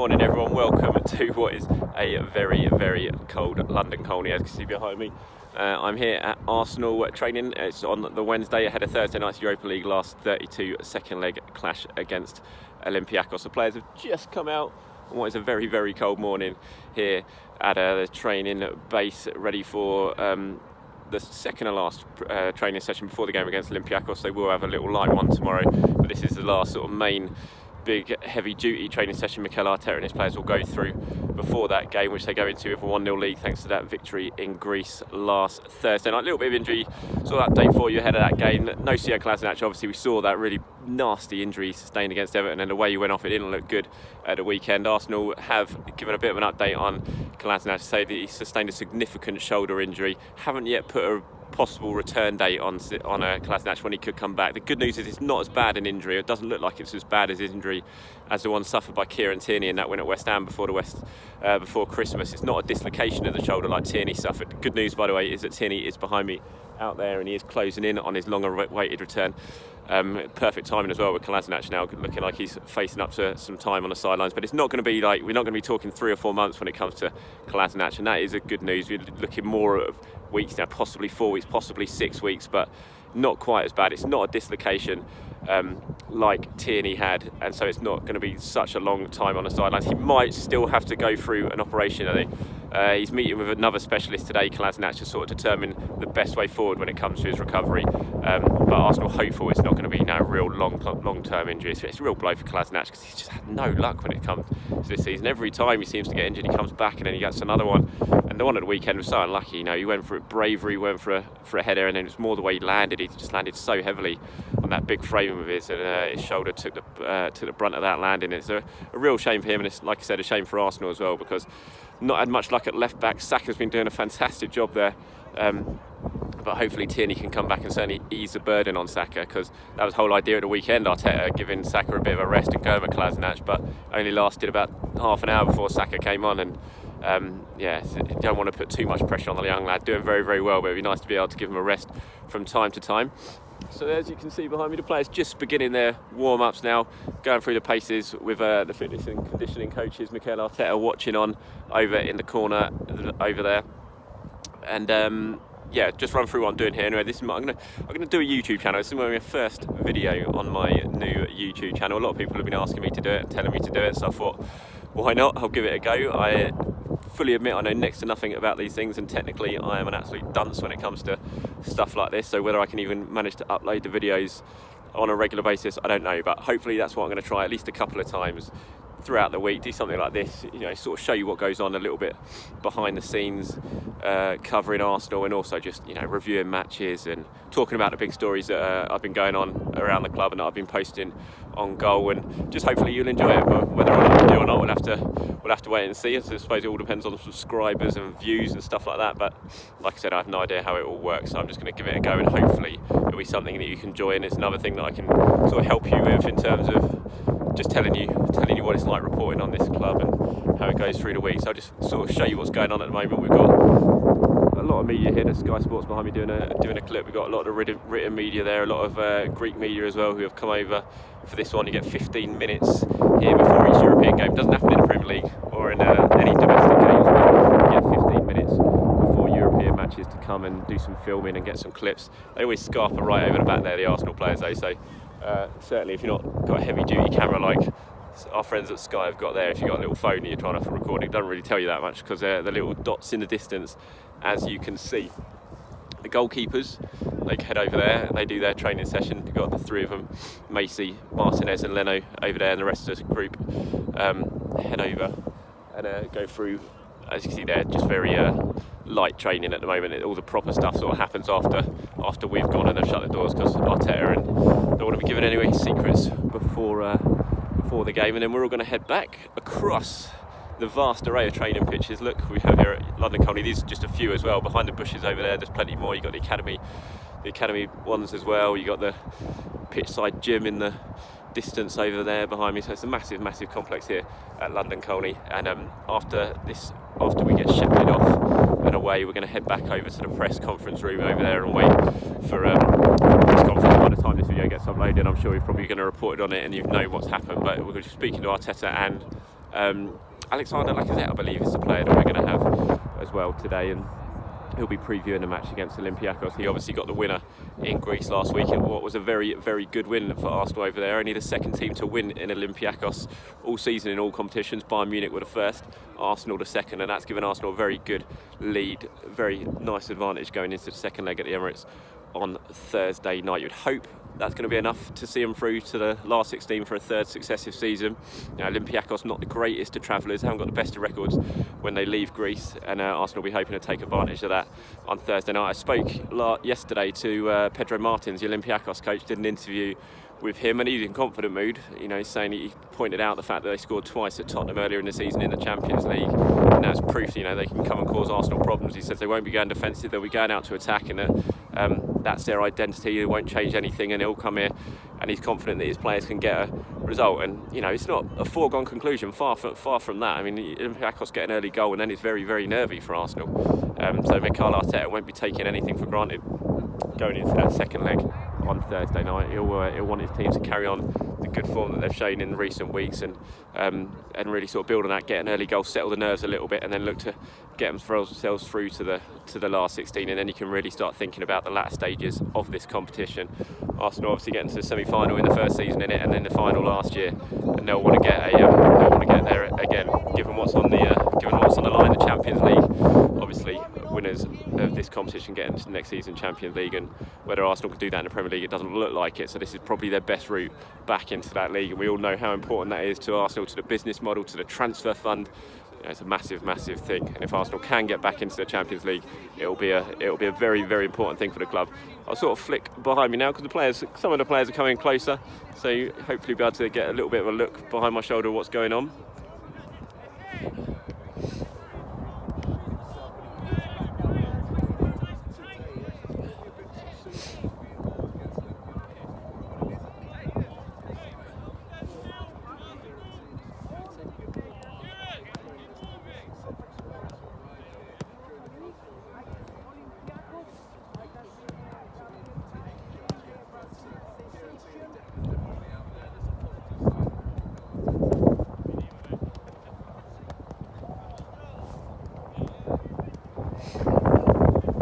morning everyone, welcome to what is a very, very cold London Colney, as you can see behind me. I'm here at Arsenal training. It's on the Wednesday ahead of Thursday night's Europa League last 32 second leg clash against Olympiacos. The players have just come out on what is a very, very cold morning here at the training base, ready for the second and last training session before the game against Olympiacos. They will have a little light one tomorrow, but this is the last sort of main big heavy duty training session Mikel Arteta and his players will go through before that game, which they go into with a 1-0 lead thanks to that victory in Greece last Thursday night. A little bit of injury sort of update for you ahead of that game. No Sio Kolasinac, obviously we saw that really nasty injury sustained against Everton, and the way he went off, it didn't look good at the weekend. Arsenal have given a bit of an update on Kolasinac to say that he sustained a significant shoulder injury. Haven't yet put a possible return date on Kolasinac when he could come back. The good news is it's not as bad an injury. It doesn't look like it's as bad as his injury as the one suffered by Kieran Tierney in that win at West Ham before Christmas. It's not a dislocation of the shoulder like Tierney suffered. The good news, by the way, is that Tierney is behind me out there and he is closing in on his long-awaited return. Perfect timing as well with Kolasinac now looking like he's facing up to some time on the sidelines, but it's not going to be like, we're not going to be talking 3 or 4 months when it comes to Kolasinac, and that is a good news. We're looking more at weeks now, possibly 4 weeks, possibly 6 weeks, but not quite as bad. It's not a dislocation like Tierney had, and so it's not going to be such a long time on the sidelines. He might still have to go through an operation, I think. He's meeting with another specialist today, Kolasinac, to sort of determine the best way forward when it comes to his recovery. But Arsenal hopeful it's not going to be a real long-term injury. It's a real blow for Kolasinac because he's just had no luck when it comes to this season. Every time he seems to get injured, he comes back and then he gets another one. And the one at the weekend was so unlucky. You know, he went for it bravery, went for a header, and then it was more the way he landed. He just landed so heavily on that big frame of his, and his shoulder took the brunt of that landing. It's a real shame for him, and it's, like I said, a shame for Arsenal as well, because not had much luck at left back. Saka's been doing a fantastic job there, but hopefully Tierney can come back and certainly ease the burden on Saka, because that was the whole idea at the weekend, Arteta giving Saka a bit of a rest and going with Kolasinac, but only lasted about half an hour before Saka came on. And you don't want to put too much pressure on the young lad, doing very, very well, but it'd be nice to be able to give him a rest from time to time. So as you can see behind me, the players just beginning their warm-ups now, going through the paces with the fitness and conditioning coaches, Mikel Arteta watching on over in the corner over there. And just run through what I'm doing here. Anyway, I'm gonna do a YouTube channel. This is my first video on my new YouTube channel. A lot of people have been asking me to do it, telling me to do it, so I thought, why not? I'll give it a go. I fully admit I know next to nothing about these things, and technically I am an absolute dunce when it comes to stuff like this, so whether I can even manage to upload the videos on a regular basis, I don't know, but hopefully that's what I'm going to try at least a couple of times throughout the week. Do something like this, sort of show you what goes on a little bit behind the scenes, covering Arsenal, and also just reviewing matches and talking about the big stories that I've been going on around the club and that I've been posting on Goal, and just hopefully you'll enjoy it. But whether or not you do or not, we'll have to wait and see. So I suppose it all depends on the subscribers and views and stuff like that, but like I said, I have no idea how it all works, so I'm just going to give it a go, and hopefully it'll be something that you can enjoy, and it's another thing that I can sort of help you with in terms of just telling you what it's like reporting on this club and how it goes through the week. So I'll just sort of show you what's going on at the moment. We've got a lot of media here. There's Sky Sports behind me doing a clip. We've got a lot of written media there, a lot of Greek media as well who have come over for this one. You get 15 minutes here before each European game. It doesn't happen in the Premier League or in any domestic games, but you get 15 minutes before European matches to come and do some filming and get some clips. They always scarper right over the back there, the Arsenal players, they say. Certainly if you've not got a heavy duty camera like our friends at Sky have got there, if you've got a little phone and you're trying to record, it doesn't really tell you that much because they're the little dots in the distance, as you can see. The goalkeepers, they head over there and they do their training session. You've got the 3 of them, Macy, Martinez and Leno over there, and the rest of the group head over and go through. As you can see, they're just very light training at the moment. All the proper stuff sort of happens after we've gone and have shut the doors, because Arteta and don't want to be giving any secrets before the game. And then we're all going to head back across the vast array of training pitches. Look, we have here at London Colney. These are just a few as well. Behind the bushes over there, there's plenty more. You've got the academy ones as well. You've got the pitch side gym in the distance over there behind me. So it's a massive complex here at London Colney. And after we get shepherded off and away, we're going to head back over to the press conference room over there and wait for a press conference. By the time this video gets uploaded, I'm sure you're probably going to report on it and you know what's happened. But we're speaking to Arteta and Alexander Lacazette, I believe, is the player that we're going to have as well today, and he'll be previewing the match against Olympiacos. He obviously got the winner in Greece last week in what was a very, very good win for Arsenal over there. Only the second team to win in Olympiacos all season in all competitions. Bayern Munich were the first, Arsenal the second, and that's given Arsenal a very good lead, very nice advantage going into the second leg at the Emirates on Thursday night. You'd hope that's going to be enough to see them through to the last 16 for a third successive season. Olympiacos not the greatest of travellers, haven't got the best of records when they leave Greece, and Arsenal will be hoping to take advantage of that on Thursday night. I spoke yesterday to Pedro Martins, the Olympiacos coach, did an interview with him, and he's in confident mood. Saying he pointed out the fact that they scored twice at Tottenham earlier in the season in the Champions League, and that's proof. They can come and cause Arsenal problems. He says they won't be going defensive; they'll be going out to attack, and that's their identity. They won't change anything, and he'll come here, and he's confident that his players can get a result. And it's not a foregone conclusion. Far from that. Olympiacos get an early goal, and then it's very, very nervy for Arsenal. So Mikel Arteta won't be taking anything for granted going into that second leg on Thursday night. He'll want his team to carry on the good form that they've shown in recent weeks, and really sort of build on that, get an early goal, settle the nerves a little bit, and then look to get themselves through to the last 16, and then you can really start thinking about the latter stages of this competition. Arsenal obviously getting to the semi-final in the first season in it, and then the final last year, and they'll want to get there again, given what's on the line. The Champions League, obviously winners of this competition getting to the next season Champions League, and whether Arsenal can do that in the Premier League, it doesn't look like it. So this is probably their best route back into that league, and we all know how important that is to Arsenal, to the business model, to the transfer fund. It's a massive, massive thing, and if Arsenal can get back into the Champions League, it'll be a very, very important thing for the club. I'll sort of flick behind me now because some of the players are coming closer, so you hopefully be able to get a little bit of a look behind my shoulder at what's going on.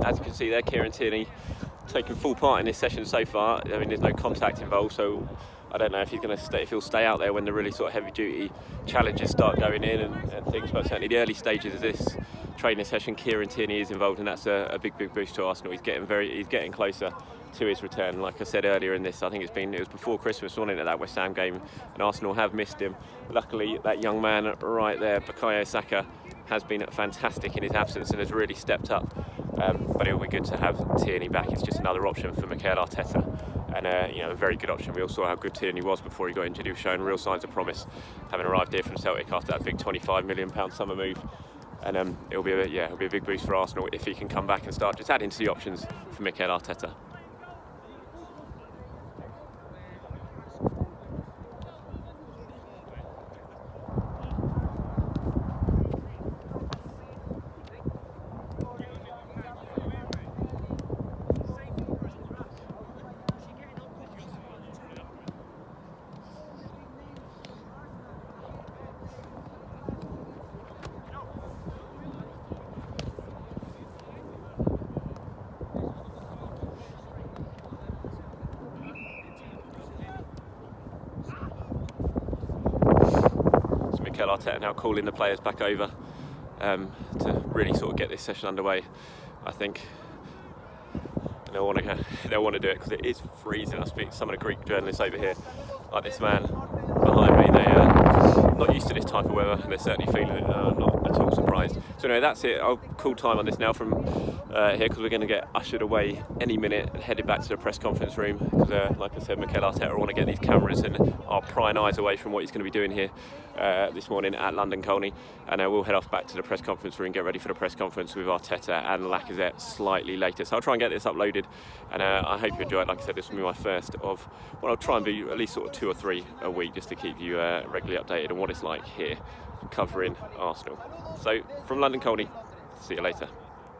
As you can see there, Kieran Tierney taking full part in this session so far. There's no contact involved, so I don't know if he'll stay out there when the really sort of heavy duty challenges start going in and things, but certainly the early stages of this training session, Kieran Tierney is involved, and that's a big boost to Arsenal. He's getting closer to his return. Like I said earlier in this, I think it was before Christmas morning at that West Ham game, and Arsenal have missed him. Luckily, that young man right there, Bukayo Saka, has been fantastic in his absence and has really stepped up. But it'll be good to have Tierney back. It's just another option for Mikel Arteta, and a very good option. We all saw how good Tierney was before he got injured. He was showing real signs of promise, having arrived here from Celtic after that big £25 million summer move. And it'll be a big boost for Arsenal if he can come back and start just adding to the options for Mikel Arteta. Mikel Arteta now calling the players back over to really sort of get this session underway. I think they'll want to do it because it is freezing. I speak to some of the Greek journalists over here, like this man behind me. They're not used to this type of weather, and they're certainly feeling it. I'm not at all surprised. So anyway, that's it. I'll call time on this now from here, because we're going to get ushered away any minute and headed back to the press conference room, because like I said, Mikel Arteta will want to get these cameras and our prying eyes away from what he's going to be doing here this morning at London Colney, and we'll head off back to the press conference room, get ready for the press conference with Arteta and Lacazette slightly later. So I'll try and get this uploaded, and I hope you enjoy it. Like I said, this will be my first of what I'll try and be at least sort of 2 or 3 a week, just to keep you regularly updated on what it's like here covering Arsenal. So from London Colney, see you later.